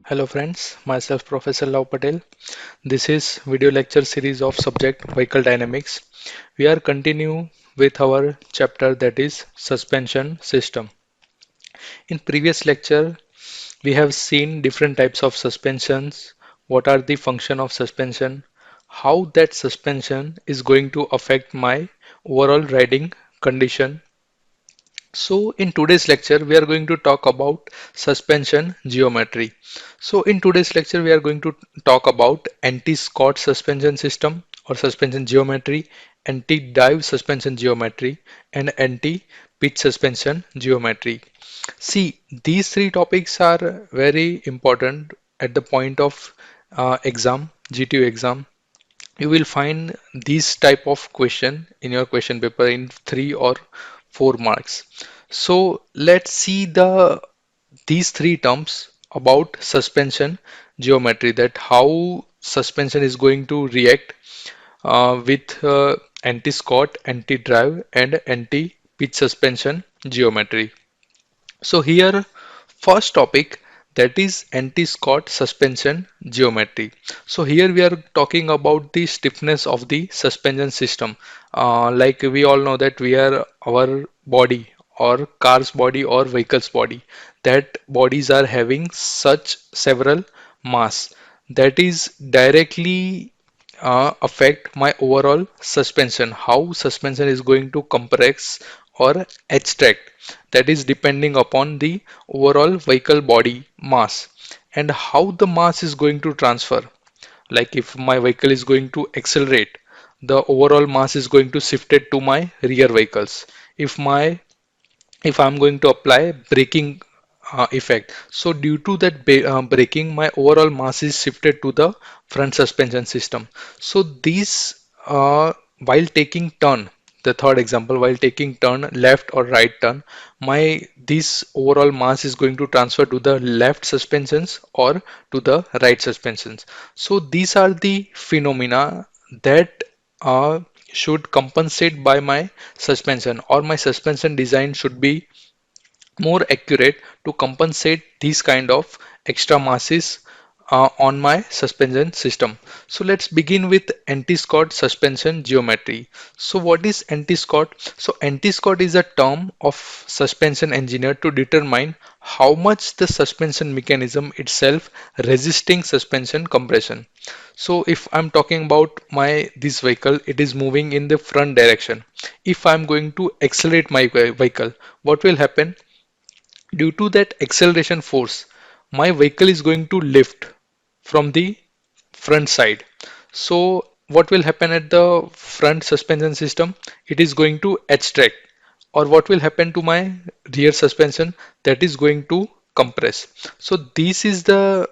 Hello friends, myself Professor Lau Patel. This is video lecture series of subject Vehicle Dynamics. We are continue with our chapter that is suspension system. In previous lecture, we have seen different types of suspensions, what are the function of suspension, how that suspension is going to affect my overall riding condition. So in today's lecture, we are going to talk about suspension geometry. So in today's lecture, we are going to talk about anti-Scott suspension system or suspension geometry, anti-dive suspension geometry, and anti-pitch suspension geometry. See, these three topics are very important at the point of exam, GTU exam. You will find these type of question in your question paper in 3 or 4 marks. So let's see these three terms about suspension geometry, that how suspension is going to react with anti-Scott, anti-drive, and anti-pitch suspension geometry. So here, first topic, that is anti-Scott suspension geometry. So here we are talking about the stiffness of the suspension system. Like we all know that we are our body or car's body or vehicle's body. That bodies are having such several mass that is directly affect my overall suspension, how suspension is going to compress or extract, that is depending upon the overall vehicle body mass and how the mass is going to transfer. Like if my vehicle is going to accelerate, the overall mass is going to shift it to my rear vehicles. If I'm going to apply braking effect, so due to that braking, my overall mass is shifted to the front suspension system. So these, while taking turn, the third example, while taking turn left or right turn, my this overall mass is going to transfer to the left suspensions or to the right suspensions. So these are the phenomena that should compensate by my suspension, or my suspension design should be more accurate to compensate these kind of extra masses on my suspension system. So let's begin with anti-Scott suspension geometry. So what is anti-Scott? So anti-Scott is a term of suspension engineer to determine how much the suspension mechanism itself resisting suspension compression. So if I'm talking about my this vehicle, it is moving in the front direction. If I'm going to accelerate my vehicle, what will happen? Due to that acceleration force, my vehicle is going to lift from the front side. So what will happen at the front suspension system? It is going to extract. Or what will happen to my rear suspension? That is going to compress. So this is the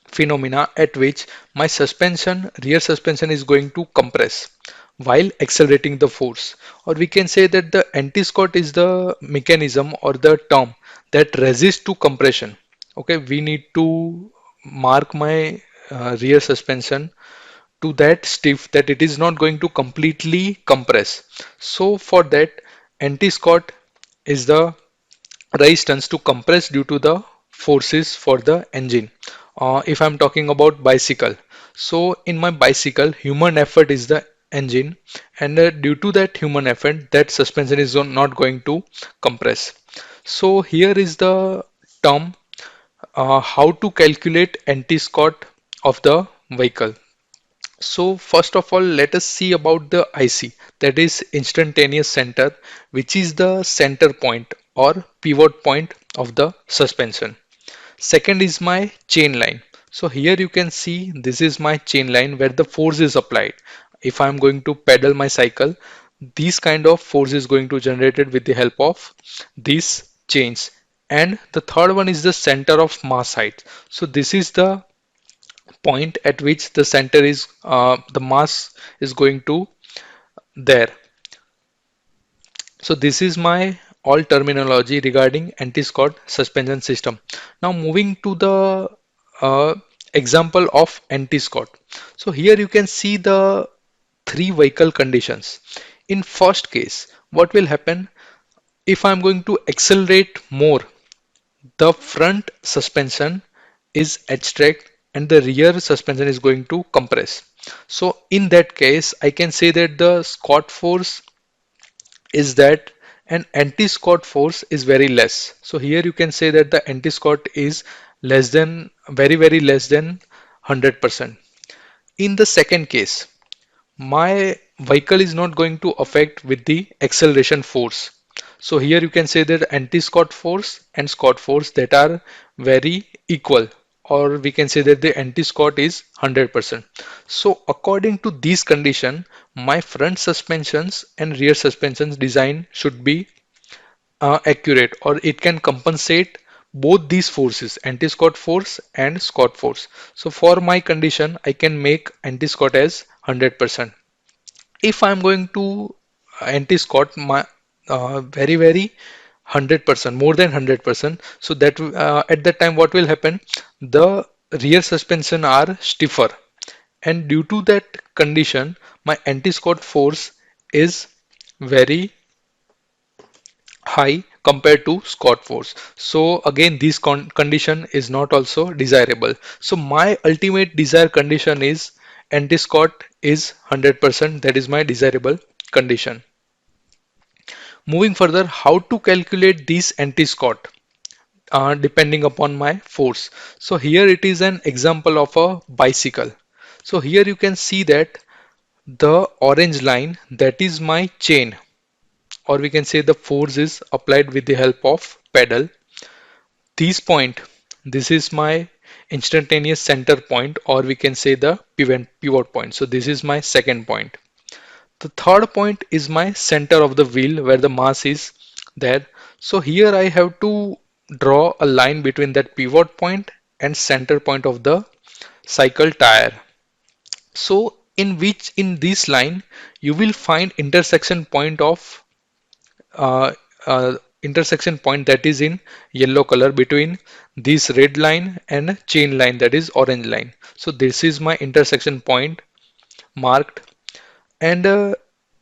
phenomena at which my suspension, rear suspension, is going to compress while accelerating the force. Or we can say that the anti-Scott is the mechanism or the term that resists to compression. Okay, we need to mark my rear suspension to that stiff that it is not going to completely compress. So for that, anti-Scott is the resistance to compress due to the forces for the engine. If I'm talking about bicycle, so in my bicycle, human effort is the engine, and due to that human effort, that suspension is not going to compress. So here is the term, how to calculate anti-Scott of the vehicle. So first of all, let us see about the IC, that is instantaneous center, which is the center point or pivot point of the suspension. Second is my chain line. So here you can see this is my chain line where the force is applied. If I'm going to pedal my cycle, this kind of force is going to generated with the help of these chains. And the third one is the center of mass height. So this is the point at which the center is the mass is going to there. So this is my all terminology regarding anti-Scott suspension system. Now moving to the uh, example of anti-Scott. So here you can see the three vehicle conditions. In first case, what will happen if I'm going to accelerate more? The front suspension is extract and the rear suspension is going to compress. So in that case, I can say that the Scott force is that an anti-Scott force is very less. So here you can say that the anti-Scott is less than, very less than 100%. In the second case, my vehicle is not going to affect with the acceleration force. So here you can say that anti-Scott force and Scott force that are very equal, or we can say that the anti-Scott is 100%. So according to these condition, my front suspensions and rear suspensions design should be accurate, or it can compensate both these forces, anti-Scott force and Scott force. So for my condition, I can make anti-Scott as 100%. If I'm going to anti-Scott my very 100%, more than 100%, so that at that time what will happen, the rear suspension are stiffer, and due to that condition my anti-Scott force is very high compared to Scott force. So again this condition is not also desirable. So my ultimate desired condition is anti-Scott is 100%, that is my desirable condition. Moving further, how to calculate this anti-Scott depending upon my force. So here it is an example of a bicycle. So here you can see that the orange line, that is my chain, or we can say the force is applied with the help of pedal. This point, this is my instantaneous center point, or we can say the pivot point. So this is my second point. The third point is my center of the wheel where the mass is there. So here I have to draw a line between that pivot point and center point of the cycle tire. So in this line you will find uh, intersection point that is in yellow color between this red line and chain line, that is orange line. So this is my intersection point marked, and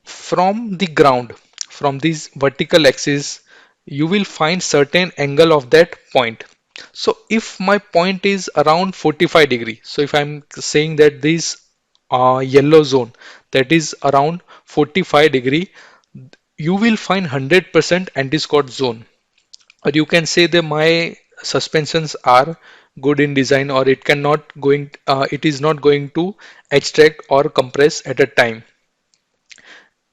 from the ground, from this vertical axis, you will find certain angle of that point. So if my point is around 45 degree, so if I'm saying that this yellow zone that is around 45 degree, you will find 100% anti-Scott zone, or you can say that my suspensions are good in design, or it is not going to extract or compress at a time.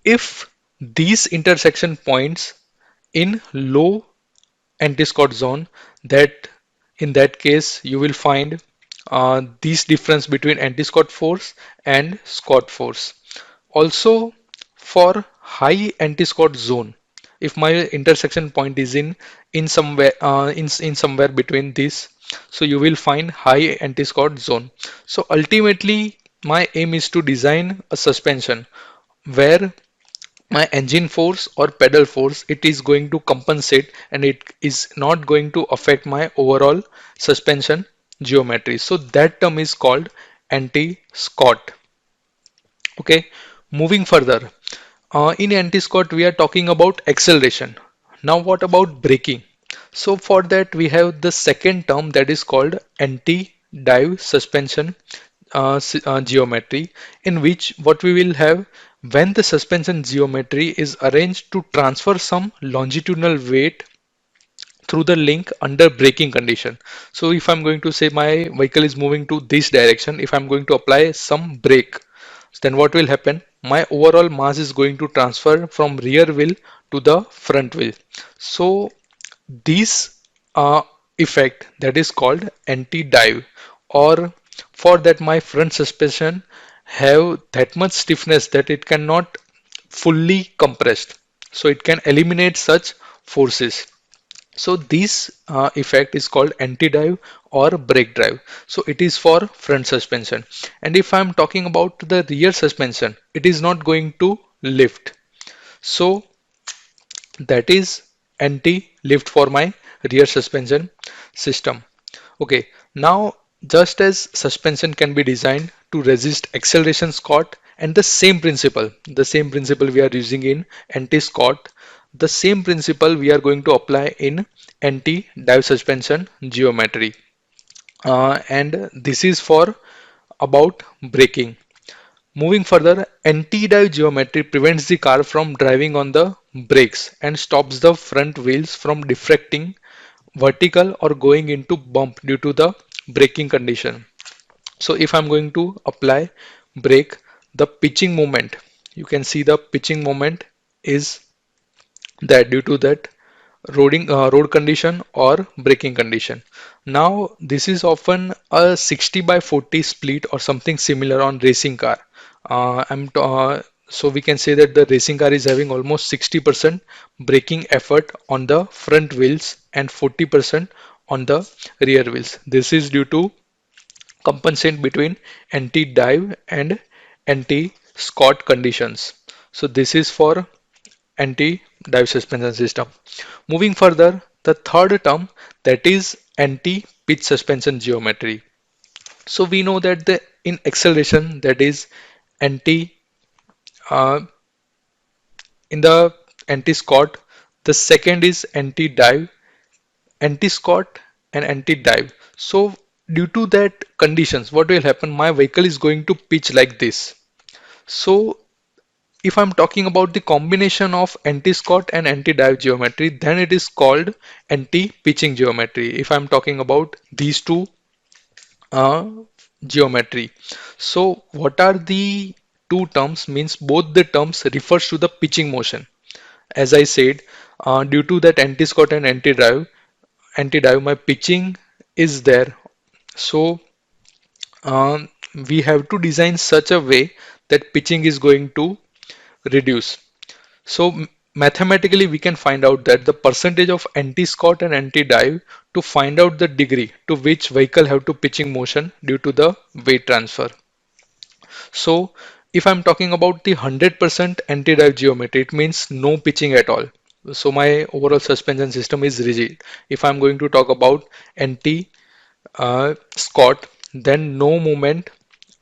If these intersection points in low anti-Scott zone, that in that case you will find this difference between anti-Scott force and Scott force. Also, for high anti-Scott zone, if my intersection point is in somewhere in somewhere between this, so you will find high anti-Scott zone. So ultimately my aim is to design a suspension where my engine force or pedal force, it is going to compensate, and it is not going to affect my overall suspension geometry. So that term is called anti-Scott. Okay, moving further, in anti-Scott we are talking about acceleration. Now what about braking? So for that we have the second term that is called anti-dive suspension geometry, in which what we will have, when the suspension geometry is arranged to transfer some longitudinal weight through the link under braking condition. So if I'm going to say my vehicle is moving to this direction, if I'm going to apply some brake, then what will happen? My overall mass is going to transfer from rear wheel to the front wheel. So this effect, that is called anti-dive, or for that my front suspension have that much stiffness that it cannot fully compressed, so it can eliminate such forces. So this effect is called anti-dive or brake drive. So it is for front suspension. And if I'm talking about the rear suspension, it is not going to lift. So that is anti-lift for my rear suspension system. Okay, now just as suspension can be designed to resist acceleration, Scott, and the same principle we are using in anti-Scott, the same principle we are going to apply in anti-dive suspension geometry. and this is for about braking. Moving further, anti-dive geometry prevents the car from driving on the brakes and stops the front wheels from deflecting vertical or going into bump due to the braking condition. So if I'm going to apply brake, the pitching moment, you can see the pitching moment is that due to that road condition or braking condition. Now this is often a 60 by 40 split or something similar on racing car. So we can say that the racing car is having almost 60% braking effort on the front wheels and 40% on the rear wheels. This is due to compensate between anti-dive and anti-skid conditions. So this is for anti-dive suspension system. Moving further, the third term, that is anti-pitch suspension geometry. So we know that the in acceleration, that is anti uh, in the anti-skid. The second is anti-dive, anti-skid and anti-dive. So due to that conditions, what will happen? My vehicle is going to pitch like this. So if I'm talking about the combination of anti-skid and anti-dive geometry, then it is called anti-pitching geometry. If I'm talking about these two uh, geometry. So what are the two terms? Means both the terms refers to the pitching motion. As I said, due to that anti-skid and anti-dive, my pitching is there. So um, we have to design such a way that pitching is going to reduce. So mathematically, we can find out that the percentage of anti-skid and anti-dive to find out the degree to which vehicle have to pitching motion due to the weight transfer. So if I'm talking about the 100% anti-dive geometry, it means no pitching at all. So my overall suspension system is rigid. If I'm going to talk about anti Scott, then no movement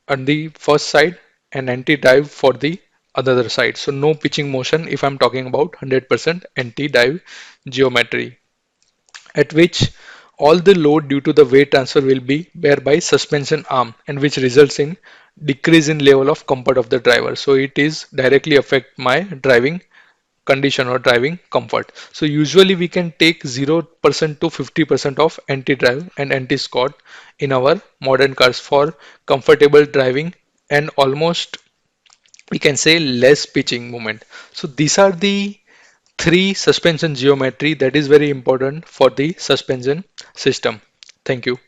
on the first side and anti-dive for the other side. So no pitching motion if I'm talking about 100% anti-dive geometry, at which all the load due to the weight transfer will be bear by suspension arm, and which results in decrease in level of comfort of the driver. So it is directly affect my driving condition or driving comfort. So usually we can take 0% to 50% of anti-drive and anti-skid in our modern cars for comfortable driving and almost we can say less pitching moment. So these are the three suspension geometry that is very important for the suspension system. Thank you.